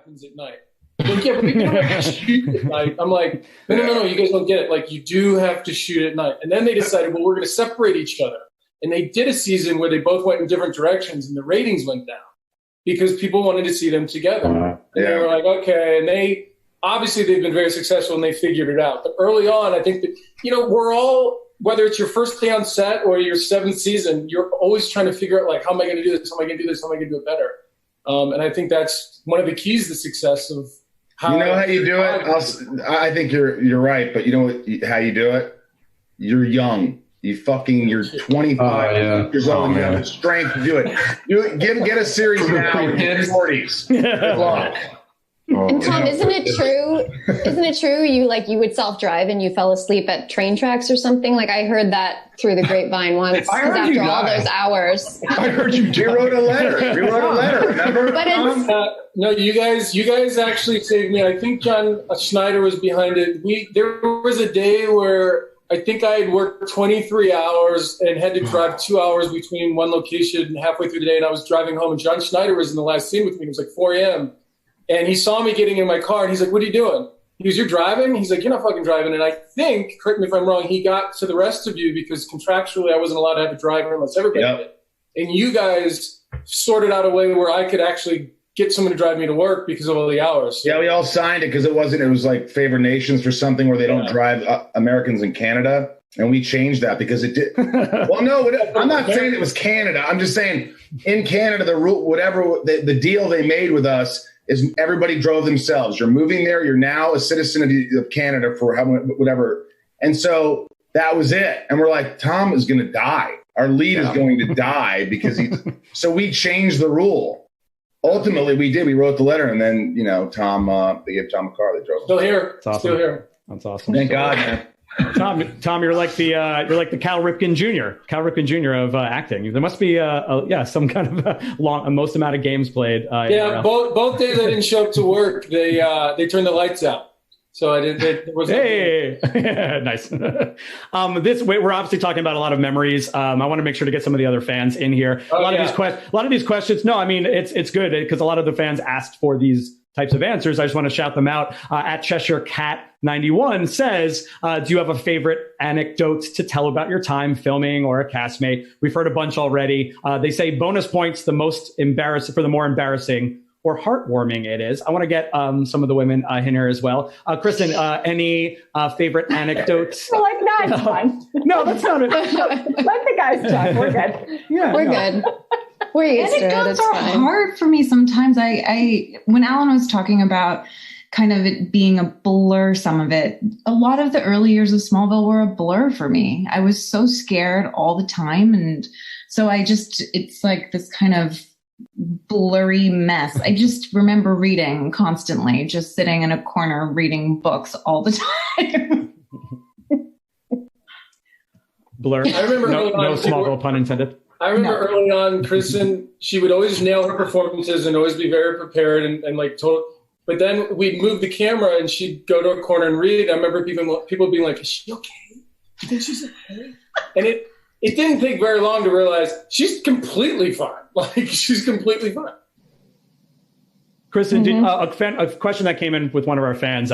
happens at night. Like, yeah, but we don't have to shoot at night. I'm like, no, you guys don't get it. Like, you do have to shoot at night. And then they decided, well, we're going to separate each other. And they did a season where they both went in different directions, and the ratings went down because people wanted to see them together. And they were like, okay. And obviously they've been very successful and they figured it out. But early on, I think that, we're all, whether it's your first day on set or your 7th season, you're always trying to figure out, like, how am I going to do this? How am I going to do this? How am I going to do it better? And I think that's one of the keys to success of how you do it. I think you're right, but you know how you do it? You're young. You're 25 years old. You have the strength to do it. Get a series now in your 40s. Good luck. And Tom, isn't it true you would self-drive and you fell asleep at train tracks or something? Like, I heard that through the grapevine once, because after all those hours. I heard you wrote a letter. Remember? But no, you guys actually saved me. I think John Schneider was behind it. There was a day where I think I had worked 23 hours and had to drive 2 hours between one location halfway through the day, and I was driving home, and John Schneider was in the last scene with me. It was like 4 a.m., and he saw me getting in my car, and he's like, what are you doing? He goes, you're driving? He's like, you're not fucking driving. And I think, correct me if I'm wrong, he got to the rest of you because contractually I wasn't allowed to have a driver unless everybody did. And you guys sorted out a way where I could actually get someone to drive me to work because of all the hours. Yeah, we all signed it because it was like favored nations for something where they don't drive Americans in Canada. And we changed that because it did. Well, no, I'm not saying it was Canada. I'm just saying in Canada, the rule, whatever the deal they made with us is everybody drove themselves. You're moving there. You're now a citizen of Canada for whatever. And so that was it. And we're like, Tom is going to die. Our lead is going to die because so we changed the rule. Ultimately, we did. We wrote the letter, and then Tom. They gave Tom a car. They drove. Still here. Awesome. Still here. That's awesome. Thank God, man. Tom, you're like the Cal Ripken Jr. of acting. There must be some kind of most amount of games played. Both days I didn't show up to work. They turned the lights out. So I did. Nice. We're obviously talking about a lot of memories. I want to make sure to get some of the other fans in here. A lot of these questions. No, I mean it's good because a lot of the fans asked for these types of answers. I just want to shout them out. At Cheshire Cat 91 says, do you have a favorite anecdote to tell about your time filming or a castmate? We've heard a bunch already. They say bonus points the more embarrassing or heartwarming it is. I want to get some of the women in here as well. Kristin, any favorite anecdotes? We're like, no, it's fine. No, that's not it. Let the guys talk. We're good. Yeah, we're good. We're used to it. Anecdotes It's are fine. hard for me sometimes. I when Alan was talking about kind of it being a blur, some of it, a lot of the early years of Smallville were a blur for me. I was so scared all the time. And so it's like this kind of blurry mess. I just remember reading constantly, just sitting in a corner reading books all the time. Blur. I remember no Smallville pun intended. I remember early on, Kristin, she would always nail her performances and always be very prepared and like total. But then we'd move the camera and she'd go to a corner and read. I remember people being like, is she okay? Do you think she's okay? And it didn't take very long to realize she's completely fine. Like, she's completely fine. Kristin, a question that came in with one of our fans,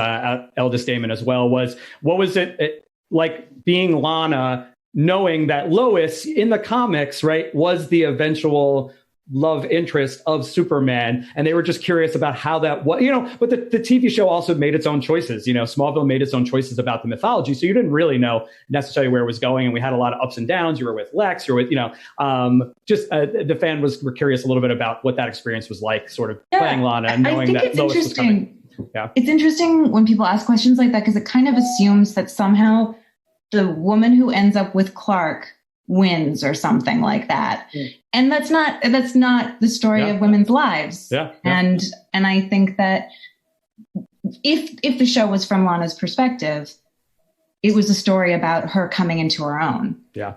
Eldest Damon as well, was what was it like being Lana, knowing that Lois in the comics, right, was the eventual love interest of Superman, and they were just curious about how that was, but the TV show also made its own choices. Smallville made its own choices about the mythology, so you didn't really know necessarily where it was going, and we had a lot of ups and downs. You were with Lex, you were with, the fan were curious a little bit about what that experience was like, sort of playing Lana and knowing that Lois was coming. Yeah. It's interesting when people ask questions like that, because it kind of assumes that somehow the woman who ends up with Clark wins or something like that. And that's not the story of women's lives. Yeah. And I think that if the show was from Lana's perspective, it was a story about her coming into her own. Yeah.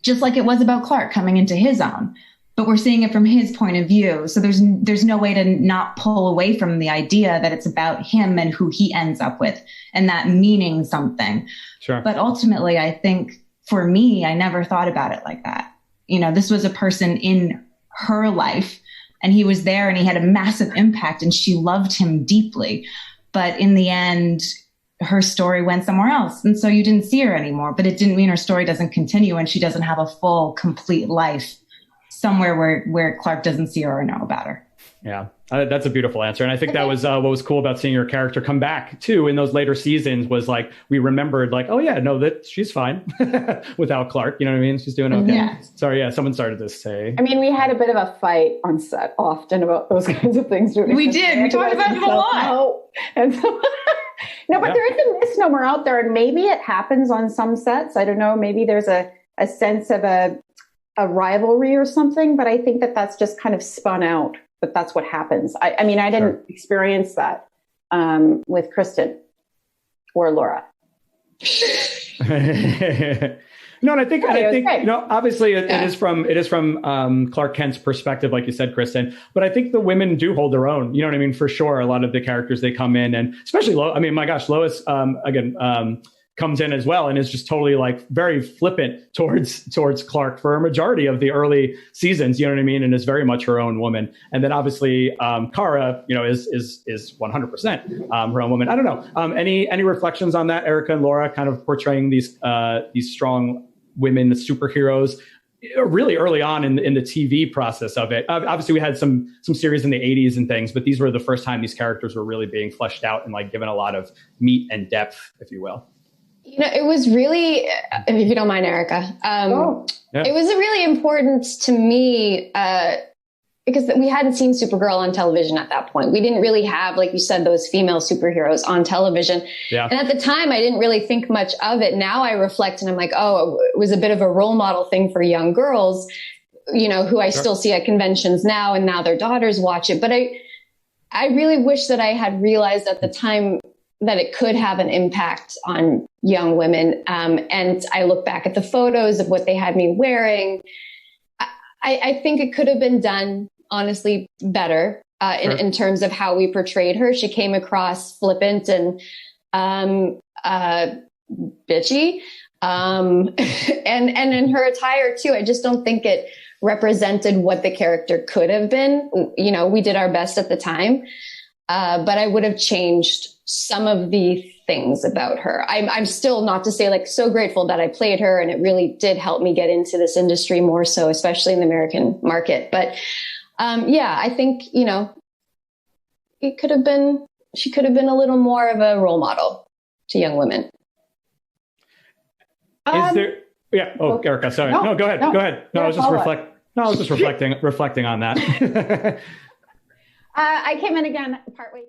Just like it was about Clark coming into his own. But we're seeing it from his point of view. So there's no way to not pull away from the idea that it's about him and who he ends up with and that meaning something. Sure. But ultimately, I think for me, I never thought about it like that. This was a person in her life, and he was there and he had a massive impact and she loved him deeply. But in the end, her story went somewhere else. And so you didn't see her anymore, but it didn't mean her story doesn't continue and she doesn't have a full, complete life somewhere where Clark doesn't see her or know about her. Yeah, that's a beautiful answer. And I think that was what was cool about seeing your character come back too in those later seasons was like, we remembered like, oh yeah, no, that she's fine without Clark. You know what I mean? She's doing okay. Yeah. Sorry. Yeah. Someone started to say, I mean, we had a bit of a fight on set often about those kinds of things. We did. We talked about it a lot. And so, no, but there is a misnomer out there, and maybe it happens on some sets. I don't know. Maybe there's a sense of a rivalry or something, but I think that's just kind of spun out. But that's what happens. I mean, I didn't experience that with Kristin or Laura. No, and I think you know, obviously it is from Clark Kent's perspective, like you said, Kristin. But I think the women do hold their own. You know what I mean? For sure, a lot of the characters they come in, and especially I mean, my gosh, Lois comes in as well and is just totally like very flippant towards Clark for a majority of the early seasons. You know what I mean? And is very much her own woman. And then obviously Kara, you know, is 100% her own woman. I don't know. Any reflections on that, Erica and Laura, kind of portraying these strong women superheroes really early on in the TV process of it? Obviously we had some series in the 80s and things, but these were the first time these characters were really being fleshed out and like given a lot of meat and depth, if you will. You know, it was really, if you don't mind, Erica, It was really important to me because we hadn't seen Supergirl on television at that point. We didn't really have, like you said, those female superheroes on television. Yeah. And at the time, I didn't really think much of it. Now I reflect and I'm like, oh, it was a bit of a role model thing for young girls, you know, who I still see at conventions now, and now their daughters watch it. But I really wish that I had realized at the time that it could have an impact on young women. And I look back at the photos of what they had me wearing. I think it could have been done, honestly, better in terms of how we portrayed her. She came across flippant and bitchy. And in her attire, too, I just don't think it represented what the character could have been. You know, we did our best at the time. But I would have changed some of the things about her. I'm still, not to say like so grateful that I played her, and it really did help me get into this industry more so, especially in the American market. But yeah, I think, you know, she could have been a little more of a role model to young women. Is there? Yeah. Oh, Erica, sorry. No, go ahead. Go ahead. No, I was just reflecting on that. I came in again partway through.